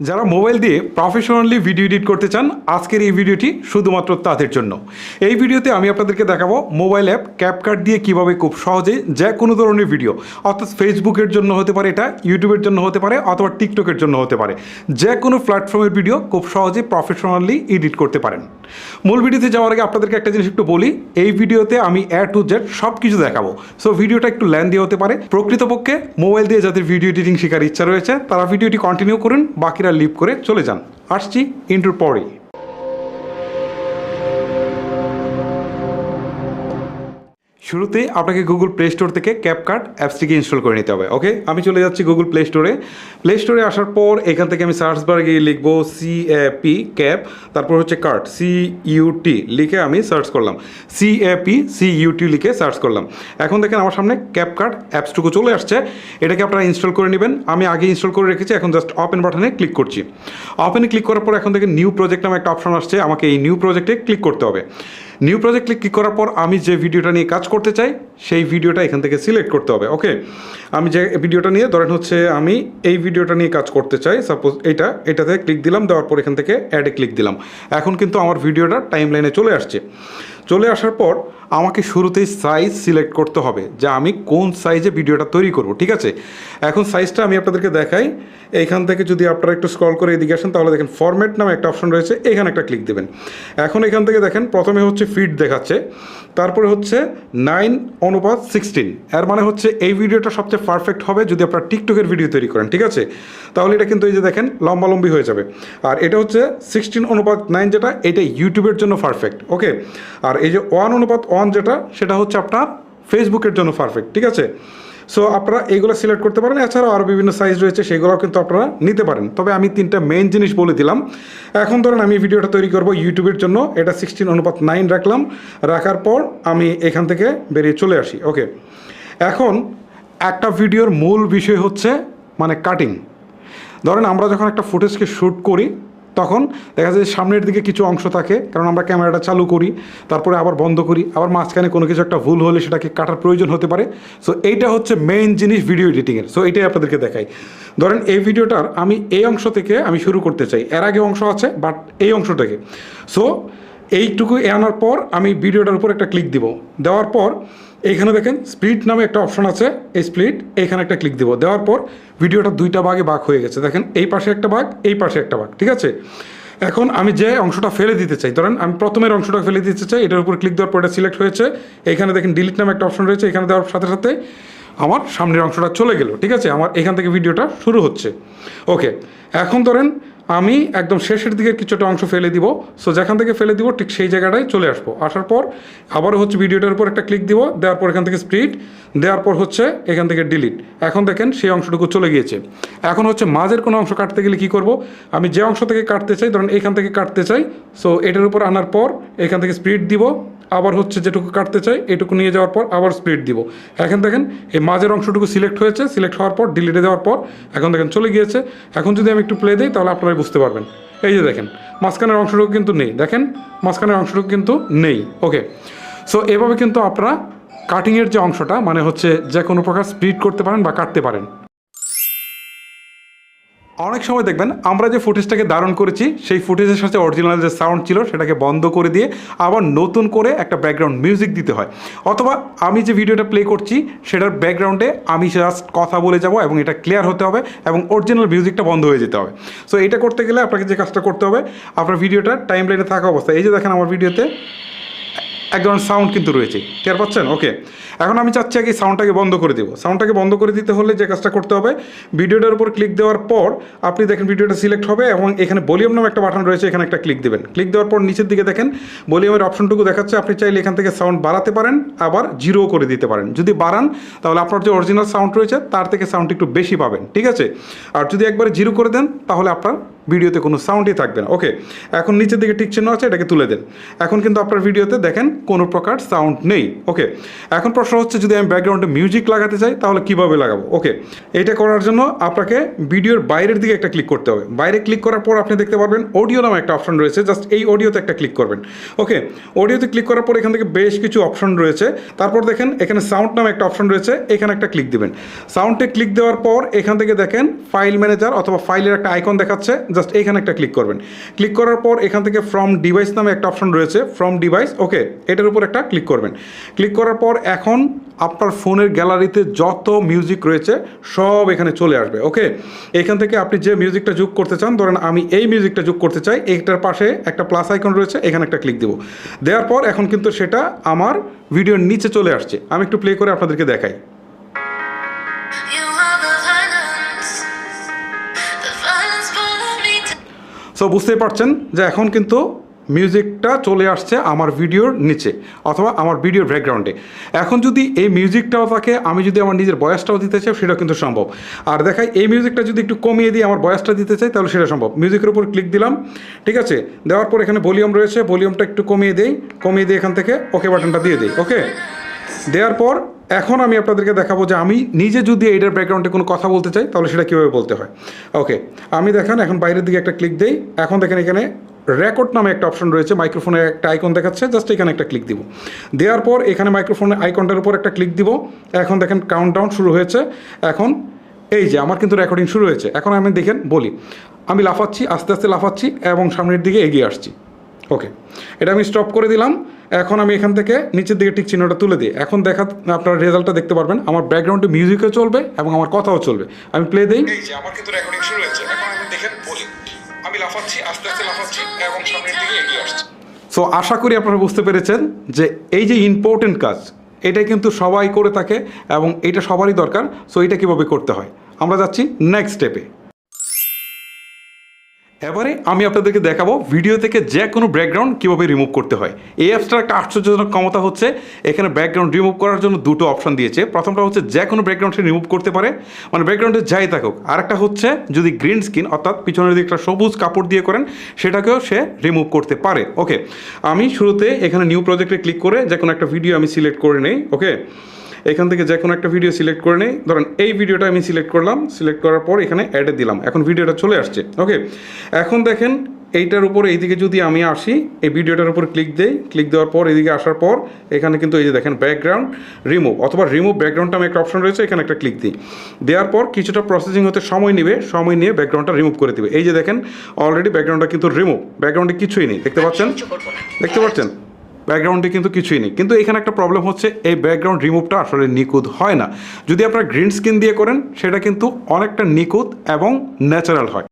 যারা মোবাইল দিয়ে professionally video edit করতে চান আজকের এই ভিডিওটি শুধুমাত্র তাদের জন্য। এই ভিডিওতে আমি আপনাদেরকে দেখাবো মোবাইল অ্যাপ ক্যাপকাট দিয়ে কিভাবে খুব সহজে যে কোনো ধরনের ভিডিও, অর্থাৎ ফেসবুকের জন্য হতে পারে, এটা ইউটিউবের জন্য হতে পারে, অথবা টিকটকের জন্য হতে পারে, যে কোনো প্ল্যাটফর্মের ভিডিও খুব সহজে প্রফেশনালি এডিট করতে পারেন। মূল ভিডিওতে যাওয়ার আগে আপনাদেরকে একটা জিনিস একটু বলি, এই ভিডিওতে আমি A to Z সব কিছু দেখাবো। সো ভিডিওটা একটু লেন্দি হতে পারে। প্রকৃতপক্ষে মোবাইল দিয়ে যাদের ভিডিও এডিটিং শেখার ইচ্ছা রয়েছে তারা ভিডিওটি কন্টিনিউ করুন, বাকিরা লিভ করে চলে যান। আসছি ইন্ট্রোর পরেই। শুরুতে আপনাকে গুগল প্লে স্টোর থেকে ক্যাপকাট অ্যাপসটিকে ইনস্টল করে নিতে হবে। ওকে, আমি চলে যাচ্ছি গুগল প্লে স্টোরে। প্লে স্টোরে আসার পর এখান থেকে আমি সার্চ বারে গিয়ে লিখবো CAP ক্যাপ, তারপর হচ্ছে কার্ট CUT লিখে আমি সার্চ করলাম, CAP CUT লিখে সার্চ করলাম। এখন দেখেন আমার সামনে ক্যাপকাট অ্যাপসটুকু চলে আসছে। এটাকে আপনারা ইনস্টল করে নেবেন। আমি আগে ইনস্টল করে রেখেছি, এখন জাস্ট ওপেন বাটনে ক্লিক করছি। ওপেনে ক্লিক করার পর এখন থেকে নিউ প্রজেক্ট নামে একটা অপশন আসছে, আমাকে এই নিউ প্রজেক্টে ক্লিক করতে হবে। নিউ প্রজেক্টে ক্লিক করার পর আমি যে ভিডিওটা নিয়ে কাজ করতে চাই সেই ভিডিওটা এখান থেকে সিলেক্ট করতে হবে। ওকে, আমি যে ভিডিওটা নিয়ে ধরেন হচ্ছে আমি এই ভিডিওটা নিয়ে কাজ করতে চাই, সাপোজ এটাতে ক্লিক দিলাম, দেওয়ার পর এখান থেকে অ্যাডে ক্লিক দিলাম। এখন কিন্তু আমার ভিডিওটা টাইম লাইনে চলে আসছে। চলে আসার পর আমাকে শুরুতেই সাইজ সিলেক্ট করতে হবে যে আমি কোন সাইজে ভিডিওটা তৈরি করব। ঠিক আছে, এখন সাইজটা আমি আপনাদেরকে দেখাই। এইখান থেকে যদি আপনারা একটু স্ক্রল করে এদিকে আসেন তাহলে দেখেন ফরম্যাট নামে একটা অপশন রয়েছে, এখানে একটা ক্লিক দেবেন। এখন এখান থেকে দেখেন প্রথমে হচ্ছে ফিট দেখাচ্ছে, তারপরে হচ্ছে 9:16। এর মানে হচ্ছে এই ভিডিওটা সবচেয়ে পারফেক্ট হবে যদি আপনারা টিকটকের ভিডিও তৈরি করেন। ঠিক আছে, তাহলে এটা কিন্তু এই যে দেখেন লম্বালম্বি হয়ে যাবে। আর এটা হচ্ছে 16:9 যেটা, এটা ইউটিউবের জন্য পারফেক্ট। ওকে, আর এই যে 1:1 যেটা, সেটা হচ্ছে আপনার ফেসবুকের জন্য পারফেক্ট। ঠিক আছে, সো আপনারা এইগুলো সিলেক্ট করতে পারেন। এছাড়াও আরও বিভিন্ন সাইজ রয়েছে, সেগুলোও কিন্তু আপনারা নিতে পারেন। তবে আমি 3টা মেইন জিনিস বলে দিলাম। এখন ধরেন আমি ভিডিওটা তৈরি করব ইউটিউবের জন্য, এটা 16:9 রাখলাম। রাখার পর আমি এখান থেকে বেরিয়ে চলে আসি। ওকে, এখন একটা ভিডিওর মূল বিষয় হচ্ছে মানে কাটিং। ধরেন আমরা যখন একটা ফুটেজকে শ্যুট করি তখন দেখা যায় সামনের দিকে কিছু অংশ থাকে, কারণ আমরা ক্যামেরাটা চালু করি, তারপরে আবার বন্ধ করি, আবার মাঝখানে কোনো কিছু একটা ভুল হলে সেটাকে কাটার প্রয়োজন হতে পারে। সো এইটা হচ্ছে মেইন জিনিস ভিডিও এডিটিংয়ের। সো এইটাই আপনাদেরকে দেখাই। ধরেন এই ভিডিওটার আমি এই অংশ থেকে আমি শুরু করতে চাই, এর আগে অংশ আছে বাট এই অংশটাকে। সো এইটুকু আনার পর আমি ভিডিওটার উপর একটা ক্লিক দিব, দেওয়ার পর এইখানে দেখেন স্প্লিট নামে একটা অপশন আছে, এই স্প্লিট, এইখানে একটা ক্লিক দিব। দেওয়ার পর ভিডিওটা 2টা ভাগে ভাগ হয়ে গেছে। দেখেন এই পাশে একটা ভাগ, এই পাশে একটা ভাগ। ঠিক আছে, এখন আমি যে অংশটা ফেলে দিতে চাই, ধরেন আমি প্রথমের অংশটা ফেলে দিতে চাই, এটার উপর ক্লিক দেওয়ার পর এটা সিলেক্ট হয়েছে। এখানে দেখেন ডিলিট নামে একটা অপশন রয়েছে, এখানে দেওয়ার সাথে সাথে আমার সামনের অংশটা চলে গেল। ঠিক আছে, আমার এখান থেকে ভিডিওটা শুরু হচ্ছে। ওকে, এখন ধরেন আমি একদম শেষের দিকে কিছুটা অংশ ফেলে দিব। সো যেখান থেকে ফেলে দিব ঠিক সেই জায়গাটায় চলে আসবো। আসার পর আবারও হচ্ছে ভিডিওটার উপর একটা ক্লিক দিব, দেওয়ার পর এখান থেকে স্প্লিট, দেওয়ার পর হচ্ছে এখান থেকে ডিলিট। এখন দেখেন সেই অংশটুকু চলে গিয়েছে। এখন হচ্ছে মাঝের কোনো অংশ কাটতে গেলে কী করব, আমি যে অংশ থেকে কাটতে চাই, ধরেন এইখান থেকে কাটতে চাই, সো এটার উপর আনার পর এখান থেকে স্প্লিট দিব, আবার হচ্ছে যেটুকু কাটতে চাই এটুকু নিয়ে যাওয়ার পর আবার স্প্লিট দিব। এখন দেখেন এই মাঝের অংশটুকু সিলেক্ট হয়েছে, সিলেক্ট হওয়ার পর ডিলিটে দেওয়ার পর এখন দেখেন চলে গিয়েছে। এখন যদি আমি একটু প্লে দিই তাহলে আপনারাই বুঝতে পারবেন। এই যে দেখেন মাঝখানের অংশটুকু কিন্তু নেই, দেখেন মাঝখানের অংশটুকু কিন্তু নেই। ওকে, সো এভাবে কিন্তু আপনারা কাটিংয়ের যে অংশটা মানে হচ্ছে যে কোনো প্রকার স্প্লিট করতে পারেন বা কাটতে পারেন। অনেক সময় দেখবেন আমরা যে ফুটেজটাকে ধারণ করেছি সেই ফুটেজের সাথে অরিজিনাল যে সাউন্ড ছিল সেটাকে বন্ধ করে দিয়ে আবার নতুন করে একটা ব্যাকগ্রাউন্ড মিউজিক দিতে হয়, অথবা আমি যে ভিডিওটা প্লে করছি সেটার ব্যাকগ্রাউন্ডে আমি জাস্ট কথা বলে যাব এবং এটা ক্লিয়ার হতে হবে এবং অরিজিনাল মিউজিকটা বন্ধ হয়ে যেতে হবে। সো এটা করতে গেলে আপনাকে যে কাজটা করতে হবে, আপনার ভিডিওটা টাইম লাইনে থাকা অবস্থায় এই যে দেখেন আমার ভিডিওতে এক ধরনের সাউন্ড কিন্তু রয়েছে, টের পাচ্ছেন? ওকে, এখন আমি চাচ্ছি আগে সাউন্ডটাকে বন্ধ করে দেবো। সাউন্ডটাকে বন্ধ করে দিতে হলে যে কাজটা করতে হবে, ভিডিওটার উপর ক্লিক দেওয়ার পর আপনি দেখেন ভিডিওটা সিলেক্ট হবে এবং এখানে ভলিউম নামে একটা বাটন রয়েছে, এখানে একটা ক্লিক দেবেন। ক্লিক দেওয়ার পর নিচের দিকে দেখেন ভলিউমের অপশনটুকু দেখাচ্ছে। আপনি চাইলে এখান থেকে সাউন্ড বাড়াতে পারেন, আবার জিরো করে দিতে পারেন। যদি বাড়ান তাহলে আপনার যে অরিজিনাল সাউন্ড রয়েছে তার থেকে সাউন্ড একটু বেশি পাবেন। ঠিক আছে, আর যদি একবারে জিরো করে দেন তাহলে আপনার ভিডিওতে কোনো সাউন্ডই থাকবে না। ওকে, এখন নিচের দিকে টিক চিহ্ন আছে, এটাকে তুলে দেন। এখন কিন্তু আপনার ভিডিওতে দেখেন কোনো প্রকার সাউন্ড নেই। ওকে, এখন প্রশ্ন সমস্যা হচ্ছে যদি আমি ব্যাকগ্রাউন্ডে মিউজিক লাগাতে চাই তাহলে কীভাবে লাগাবো। ওকে, এটা করার জন্য আপনাকে ভিডিওর বাইরের দিকে একটা ক্লিক করতে হবে। বাইরে ক্লিক করার পর আপনি দেখতে পারবেন অডিও নামে একটা অপশন রয়েছে, জাস্ট এই অডিওতে একটা ক্লিক করবেন। ওকে, অডিওতে ক্লিক করার পর এখান থেকে বেশ কিছু অপশন রয়েছে। তারপর দেখেন এখানে সাউন্ড নামে একটা অপশন রয়েছে, এখানে একটা ক্লিক দিবেন। সাউন্ডে ক্লিক দেওয়ার পর এখান থেকে দেখেন ফাইল ম্যানেজার অথবা ফাইলের একটা আইকন দেখাচ্ছে, জাস্ট এইখানে একটা ক্লিক করবেন। ক্লিক করার পর এখান থেকে ফ্রম ডিভাইস নামে একটা অপশন রয়েছে, ফ্রম ডিভাইস। ওকে, এটার উপর একটা ক্লিক করবেন। ক্লিক করার পর এখন আপনার ফোনের গ্যালারিতে যত মিউজিক রয়েছে সব এখানে চলে আসবে। ওকে, এখান থেকে আপনি যে মিউজিকটা যোগ করতে চান, ধরেন আমি এই মিউজিকটা যোগ করতে চাই, এইটার পাশে একটা প্লাস আইকন রয়েছে, এখানে একটা ক্লিক দেবো। দেওয়ার পর এখন কিন্তু সেটা আমার ভিডিওর নিচে চলে আসছে। আমি একটু প্লে করে আপনাদেরকে দেখাই। সো বুঝতেই পারছেন যে এখন কিন্তু মিউজিকটা চলে আসছে আমার ভিডিওর নিচে অথবা আমার ভিডিওর ব্যাকগ্রাউন্ডে। এখন যদি এই মিউজিকটাও থাকে, আমি যদি আমার নিজের ভয়েসটাও দিতে চাই সেটা কিন্তু সম্ভব। আর দেখাই এই মিউজিকটা যদি একটু কমিয়ে দিয়ে আমার ভয়েসটা দিতে চাই তাহলে সেটা সম্ভব। মিউজিকের উপর ক্লিক দিলাম, ঠিক আছে। দেওয়ার পর এখানে ভলিউম রয়েছে, ভলিউমটা একটু কমিয়ে দিই, কমিয়ে দিয়ে এখান থেকে ওকে বাটনটা দিয়ে দিই। ওকে, দেওয়ার পর এখন আমি আপনাদেরকে দেখাবো যে আমি নিজে যদি এইটার ব্যাকগ্রাউন্ডে কোনো কথা বলতে চাই তাহলে সেটা কীভাবে বলতে হয়। ওকে, আমি দেখেন এখন বাইরের দিকে একটা ক্লিক দিই। এখন দেখেন এখানে রেকর্ড নামে একটা অপশন রয়েছে, মাইক্রোফোনের একটা আইকন দেখাচ্ছে, জাস্ট এখানে একটা ক্লিক দিব। দেওয়ার পর এখানে মাইক্রোফোনের আইকনটার উপর একটা ক্লিক দিব। এখন দেখেন কাউন্টডাউন শুরু হয়েছে। এখন এই যে আমার কিন্তু রেকর্ডিং শুরু হয়েছে। এখন আমি দেখেন বলি, আমি লাফাচ্ছি, আস্তে আস্তে লাফাচ্ছি এবং সামনের দিকে এগিয়ে আসছি। ওকে, এটা আমি স্টপ করে দিলাম। এখন আমি এখান থেকে নিচের দিকে টিক চিহ্নটা তুলে দিই। এখন আপনার রেজাল্টটা দেখতে পারবেন, আমার ব্যাকগ্রাউন্ডে মিউজিকও চলবে এবং আমার কথাও চলবে। আমি প্লে দিই, এই যে আমার কিন্তু রেকর্ডিং শুরু হয়েছে। এখন আমি দেখেন বলি, আমি লাফাচ্ছি, আস্তে আস্তে লাফাচ্ছি এবং সামনের দিকে এগিয়ে আসছি। সো আশা করি আপনারা বুঝতে পেরেছেন যে এই যে ইম্পর্টেন্ট কাজ, এটা কিন্তু সবাই করে থাকে এবং এটা সবারই দরকার। সো এটা কীভাবে করতে হয় আমরা যাচ্ছি নেক্সট স্টেপে। এবারে আমি আপনাদেরকে দেখাবো ভিডিও থেকে যে কোনো ব্যাকগ্রাউন্ড কীভাবে রিমুভ করতে হয়। এই অ্যাপসটার একটা আশ্চর্যজনক ক্ষমতা হচ্ছে এখানে ব্যাকগ্রাউন্ড রিমুভ করার জন্য দুটো অপশন দিয়েছে। প্রথমটা হচ্ছে যে কোনো ব্যাকগ্রাউন্ড সে রিমুভ করতে পারে, মানে ব্যাকগ্রাউন্ডে যাই থাকুক। আরেকটা হচ্ছে যদি গ্রিন স্ক্রিন অর্থাৎ পিছনের দিকে একটা সবুজ কাপড় দিয়ে করেন সেটাকেও সে রিমুভ করতে পারে। ওকে, আমি শুরুতে এখানে নিউ প্রজেক্টে ক্লিক করে যে কোনো একটা ভিডিও আমি সিলেক্ট করে নেই। ওকে, এখান থেকে যে কোনো একটা ভিডিও সিলেক্ট করে নেই, ধরেন এই ভিডিওটা আমি সিলেক্ট করলাম। সিলেক্ট করার পর এখানে অ্যাডে দিলাম, এখন ভিডিওটা চলে আসছে। ওকে, এখন দেখেন এইটার উপর এইদিকে যদি আমি আসি, এই ভিডিওটার উপর ক্লিক দিই, ক্লিক দেওয়ার পর এদিকে আসার পর এখানে কিন্তু এই যে দেখেন ব্যাকগ্রাউন্ড রিমুভ অথবা রিমুভ ব্যাকগ্রাউন্ডটা আমি একটা অপশন রয়েছে, এখানে একটা ক্লিক দিই। দেওয়ার পর কিছুটা প্রসেসিং হতে সময় নেবে, সময় নিয়ে ব্যাকগ্রাউন্ডটা রিমুভ করে দেবে। এই যে দেখেন অলরেডি ব্যাকগ্রাউন্ডটা কিন্তু রিমুভ, ব্যাকগ্রাউন্ডে কিছুই নেই, দেখতে পাচ্ছেন, দেখতে পাচ্ছেন ব্যাকগ্রাউন্ডে কিন্তু কিছুই নেই। কিন্তু এখানে একটা প্রবলেম হচ্ছে এই ব্যাকগ্রাউন্ড রিমুভটা আসলে নিখুঁত হয় না। যদি আপনারা গ্রিন স্ক্রিন দিয়ে করেন সেটা কিন্তু অনেকটা নিখুঁত এবং ন্যাচারাল হয়।